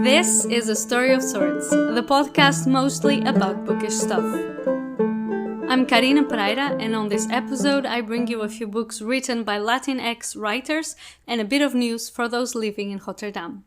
This is A Story of Sorts, the podcast mostly about bookish stuff. I'm Karina Pereira, and on this episode I bring you a few books written by Latinx writers and a bit of news for those living in Rotterdam.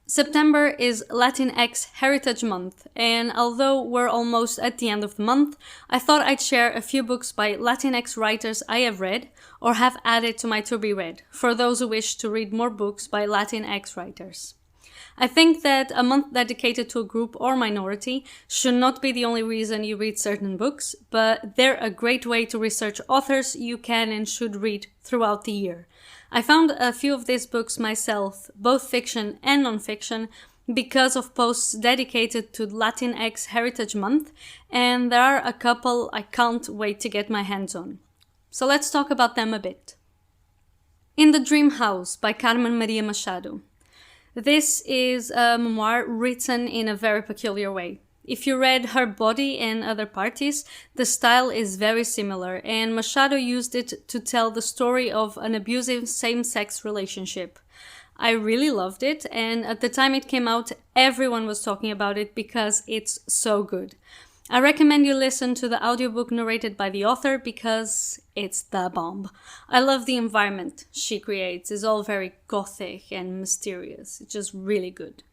September is Latinx Heritage Month, and although we're almost at the end of the month, I thought I'd share a few books by Latinx writers I have read or have added to my to-be-read, for those who wish to read more books by Latinx writers. I think that a month dedicated to a group or minority should not be the only reason you read certain books, but they're a great way to research authors you can and should read throughout the year. I found a few of these books myself, both fiction and non-fiction, because of posts dedicated to Latinx Heritage Month, and there are a couple I can't wait to get my hands on. So let's talk about them a bit. In the Dream House by Carmen Machado. This is a memoir written in a very peculiar way. If you read Her Body and Other Parties, the style is very similar, and Machado used it to tell the story of an abusive same-sex relationship. I really loved it, and at the time it came out, everyone was talking about it because it's so good. I recommend you listen to the audiobook narrated by the author because it's the bomb. I love the environment she creates. It's all very gothic and mysterious. It's just really good.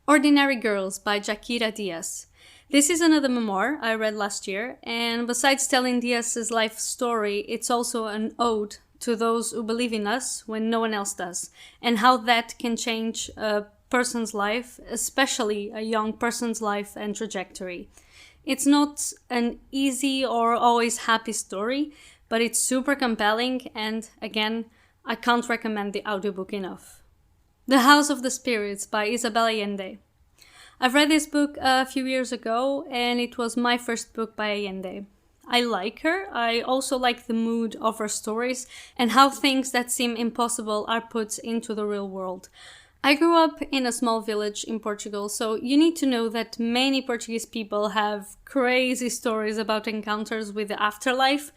Ordinary Girls by Jaquira Diaz. This is another memoir I read last year, and besides telling Diaz's life story, it's also an ode to those who believe in us when no one else does, and how that can change a person's life, especially a young person's life and trajectory. It's not an easy or always happy story, but it's super compelling, and again, I can't recommend the audiobook enough. The House of the Spirits by Isabel Allende. I've read this book a few years ago, and it was my first book by Allende. I like her. I also like the mood of her stories and how things that seem impossible are put into the real world. I grew up in a small village in Portugal, so you need to know that many Portuguese people have crazy stories about encounters with the afterlife,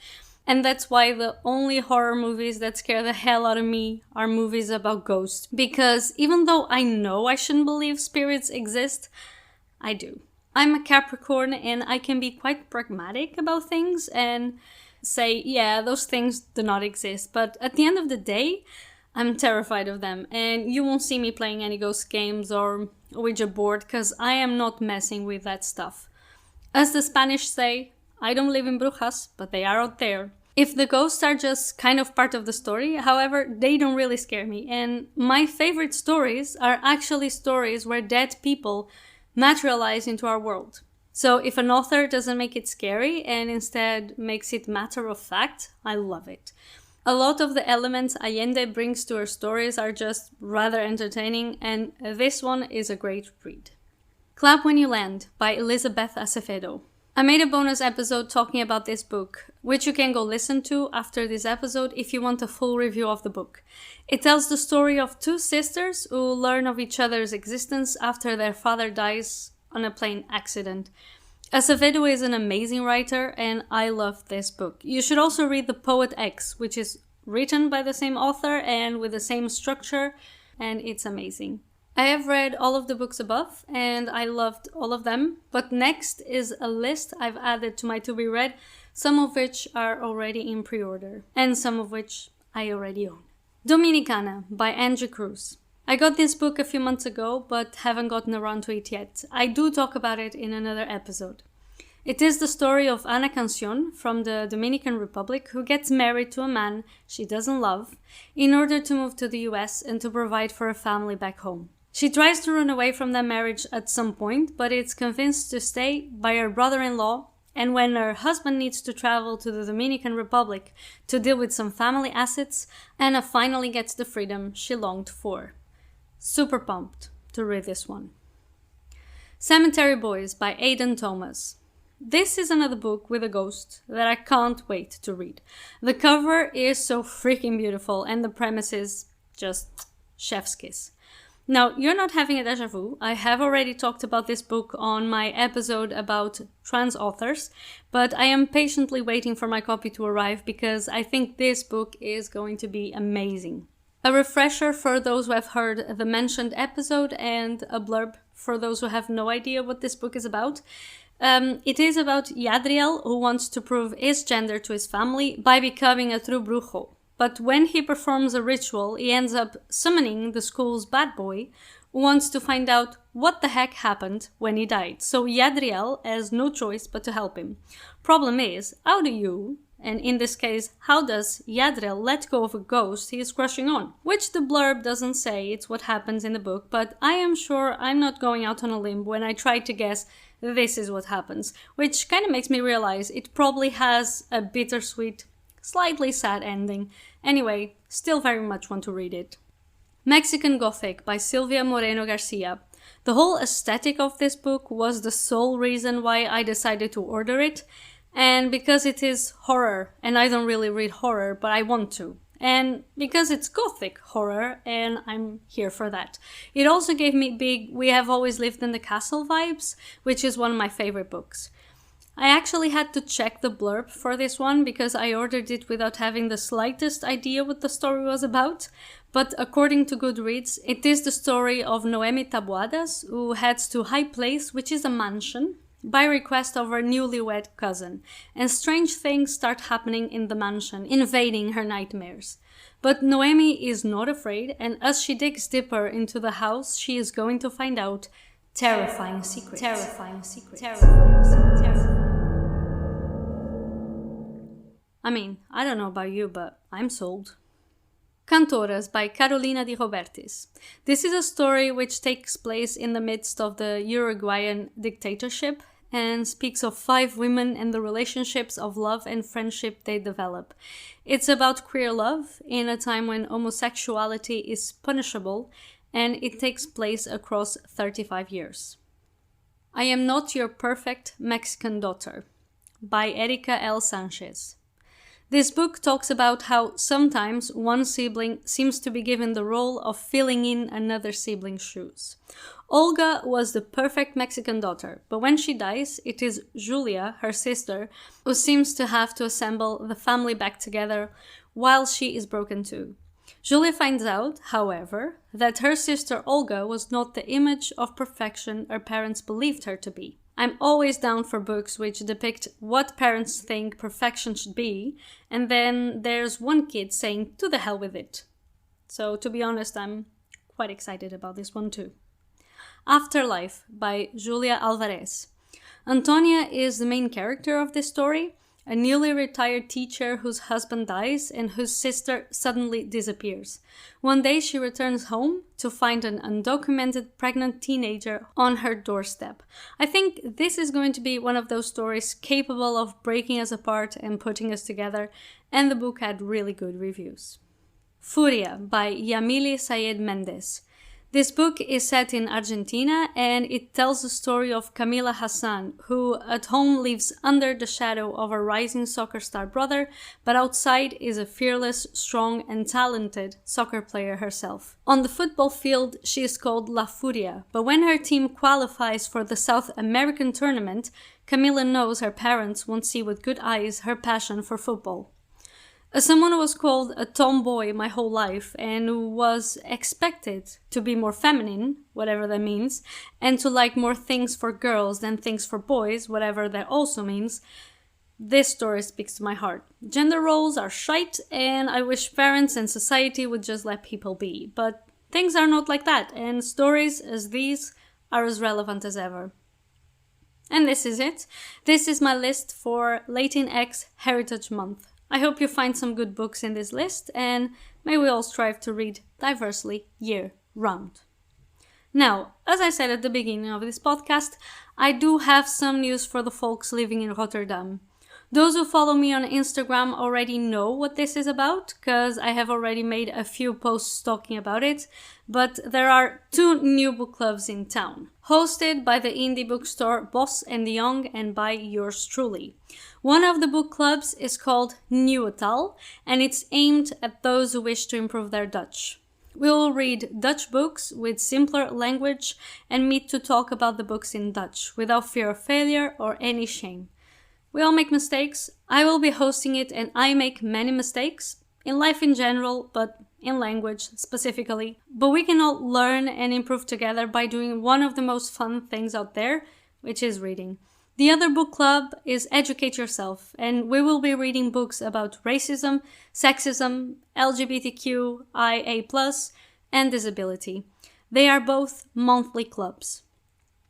and that's why the only horror movies that scare the hell out of me are movies about ghosts. Because even though I know I shouldn't believe spirits exist, I do. I'm a Capricorn and I can be quite pragmatic about things and say, yeah, those things do not exist. But at the end of the day, I'm terrified of them, and you won't see me playing any ghost games or Ouija board because I am not messing with that stuff. As the Spanish say, I don't live in brujas, but they are out there. If the ghosts are just kind of part of the story, however, they don't really scare me, and my favorite stories are actually stories where dead people materialize into our world. So if an author doesn't make it scary and instead makes it matter of fact, I love it. A lot of the elements Allende brings to her stories are just rather entertaining, and this one is a great read. Clap When You Land by Elizabeth Acevedo. I made a bonus episode talking about this book, which you can go listen to after this episode if you want a full review of the book. It tells the story of two sisters who learn of each other's existence after their father dies on a plane accident. Acevedo is an amazing writer, and I love this book. You should also read The Poet X, which is written by the same author and with the same structure, and it's amazing. I have read all of the books above, and I loved all of them, but next is a list I've added to my to-be-read, some of which are already in pre-order, and some of which I already own. Dominicana by Angie Cruz. I got this book a few months ago, but haven't gotten around to it yet. I do talk about it in another episode. It is the story of Ana Cancion from the Dominican Republic who gets married to a man she doesn't love in order to move to the US and to provide for a family back home. She tries to run away from that marriage at some point, but is convinced to stay by her brother-in-law, and when her husband needs to travel to the Dominican Republic to deal with some family assets, Ana finally gets the freedom she longed for. Super pumped to read this one. Cemetery Boys by Aiden Thomas. This is another book with a ghost that I can't wait to read. The cover is so freaking beautiful and the premise is just chef's kiss. Now, you're not having a déjà vu. I have already talked about this book on my episode about trans authors, but I am patiently waiting for my copy to arrive because I think this book is going to be amazing. A refresher for those who have heard the mentioned episode and a blurb for those who have no idea what this book is about. It is about Yadriel, who wants to prove his gender to his family by becoming a true brujo. But when he performs a ritual, he ends up summoning the school's bad boy, who wants to find out what the heck happened when he died. So Yadriel has no choice but to help him. Problem is, how do you, and in this case, how does Yadriel let go of a ghost he is crushing on? Which the blurb doesn't say, it's what happens in the book, but I am sure I'm not going out on a limb when I try to guess this is what happens, which kind of makes me realize it probably has a bittersweet, slightly sad ending. Anyway, still very much want to read it. Mexican Gothic by Silvia Moreno Garcia. The whole aesthetic of this book was the sole reason why I decided to order it, and because it is horror, and I don't really read horror, but I want to. And because it's Gothic horror, and I'm here for that. It also gave me big We Have Always Lived in the Castle vibes, which is one of my favorite books. I actually had to check the blurb for this one because I ordered it without having the slightest idea what the story was about. But according to Goodreads, it is the story of Noemi Taboadas, who heads to High Place, which is a mansion, by request of her newlywed cousin, and strange things start happening in the mansion, invading her nightmares. But Noemi is not afraid, and as she digs deeper into the house, she is going to find out terrifying secrets. I mean, I don't know about you, but I'm sold. Cantoras by Carolina de Robertis. This is a story which takes place in the midst of the Uruguayan dictatorship and speaks of 5 women and the relationships of love and friendship they develop. It's about queer love in a time when homosexuality is punishable, and it takes place across 35 years. I Am Not Your Perfect Mexican Daughter by Erika L. Sánchez. This book talks about how sometimes one sibling seems to be given the role of filling in another sibling's shoes. Olga was the perfect Mexican daughter, but when she dies, it is Julia, her sister, who seems to have to assemble the family back together while she is broken too. Julia finds out, however, that her sister Olga was not the image of perfection her parents believed her to be. I'm always down for books which depict what parents think perfection should be, and then there's one kid saying, to the hell with it. So to be honest, I'm quite excited about this one too. Afterlife by Julia Alvarez. Antonia is the main character of this story, a newly retired teacher whose husband dies and whose sister suddenly disappears. One day she returns home to find an undocumented pregnant teenager on her doorstep. I think this is going to be one of those stories capable of breaking us apart and putting us together, and the book had really good reviews. Furia by Yamile Saied Méndez. This book is set in Argentina, and it tells the story of Camila Hassan, who at home lives under the shadow of a rising soccer star brother, but outside is a fearless, strong and talented soccer player herself. On the football field, she is called La Furia, but when her team qualifies for the South American tournament, Camila knows her parents won't see with good eyes her passion for football. As someone who was called a tomboy my whole life and who was expected to be more feminine, whatever that means, and to like more things for girls than things for boys, whatever that also means, this story speaks to my heart. Gender roles are shite, and I wish parents and society would just let people be. But things are not like that, and stories as these are as relevant as ever. And this is it. This is my list for Latinx Heritage Month. I hope you find some good books in this list, and may we all strive to read diversely year-round. Now, as I said at the beginning of this podcast, I do have some news for the folks living in Rotterdam. Those who follow me on Instagram already know what this is about, because I have already made a few posts talking about it, but there are 2 new book clubs in town, hosted by the indie bookstore Bos and de Jong and by yours truly. One of the book clubs is called Nieuwe Taal, and it's aimed at those who wish to improve their Dutch. We will read Dutch books with simpler language and meet to talk about the books in Dutch without fear of failure or any shame. We all make mistakes. I will be hosting it and I make many mistakes, in life in general, but in language specifically. But we can all learn and improve together by doing one of the most fun things out there, which is reading. The other book club is Educate Yourself, and we will be reading books about racism, sexism, LGBTQIA+, and disability. They are both monthly clubs.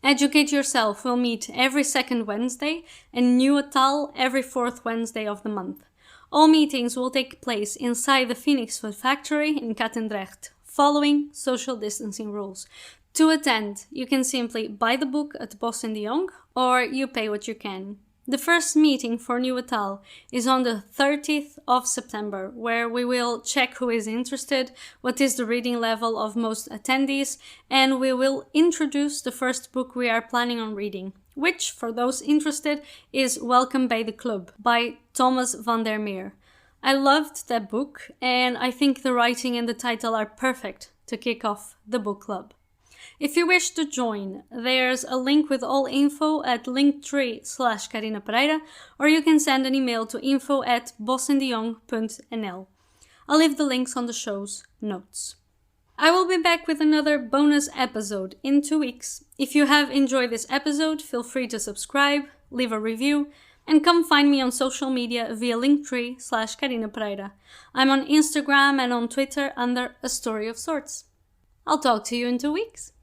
Educate Yourself will meet every second Wednesday and Nieuwe Taal every fourth Wednesday of the month. All meetings will take place inside the Phoenix Food Factory in Katendrecht, following social distancing rules. To attend, you can simply buy the book at Bos en de Jong, or you pay what you can. The first meeting for Nieuwe Taal is on the 30th of September, where we will check who is interested, what is the reading level of most attendees, and we will introduce the first book we are planning on reading, which, for those interested, is Welkom bij de Club by Thomas van der Meer. I loved that book, and I think the writing and the title are perfect to kick off the book club. If you wish to join, there's a link with all info at linktree/Carina Pereira, or you can send an email to info@bosendejong.nl. I'll leave the links on the show's notes. I will be back with another bonus episode in 2 weeks. If you have enjoyed this episode, feel free to subscribe, leave a review, and come find me on social media via linktree/Carina Pereira. I'm on Instagram and on Twitter under A Story of Sorts. I'll talk to you in 2 weeks.